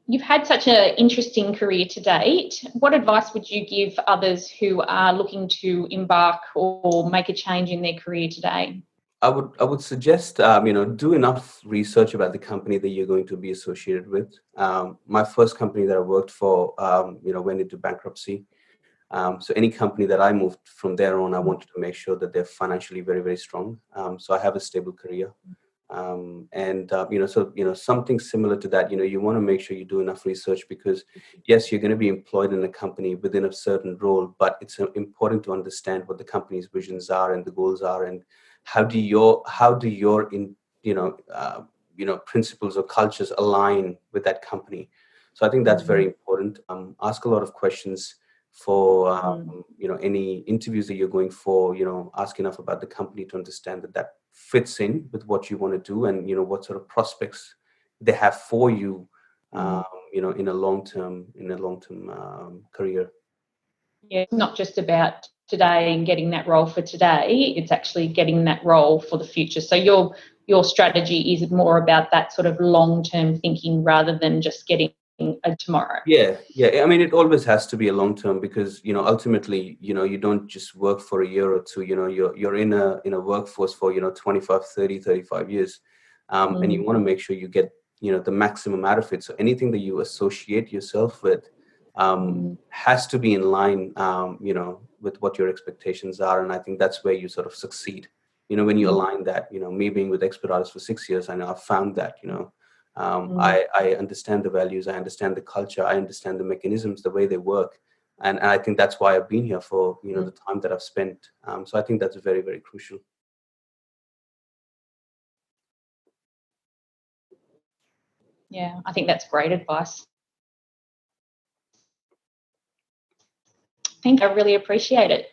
You've had such an interesting career to date. What advice would you give others who are looking to embark or make a change in their career today? I would suggest do enough research about the company that you're going to be associated with. My first company that I worked for, went into bankruptcy. So any company that I moved from there on, I wanted to make sure that they're financially very, very strong. So I have a stable career. Something similar to that, you want to make sure you do enough research, because yes, you're going to be employed in a company within a certain role, but it's important to understand what the company's visions are and the goals are, and how do your principles or cultures align with that company. So I think that's very important. Ask a lot of questions for any interviews that you're going for. Ask enough about the company to understand that fits in with what you want to do, and what sort of prospects they have for you, in a long term career. Yeah, it's not just about today and getting that role for today, it's actually getting that role for the future. So your strategy is more about that sort of long-term thinking rather than just getting a tomorrow. Yeah. I mean, it always has to be a long term, because ultimately, you don't just work for a year or two. You're in a workforce for 25, 30, 35 years, and you want to make sure you get the maximum out of it. So anything that you associate yourself with has to be in line, with what your expectations are, and I think that's where you sort of succeed. When you align that. Me being with Expert Artists for 6 years, I know I've found that. I understand the values, I understand the culture, I understand the mechanisms, the way they work, and I think that's why I've been here for the time that I've spent. So I think that's very, very crucial. Yeah, I think that's great advice. Thank you. I really appreciate it.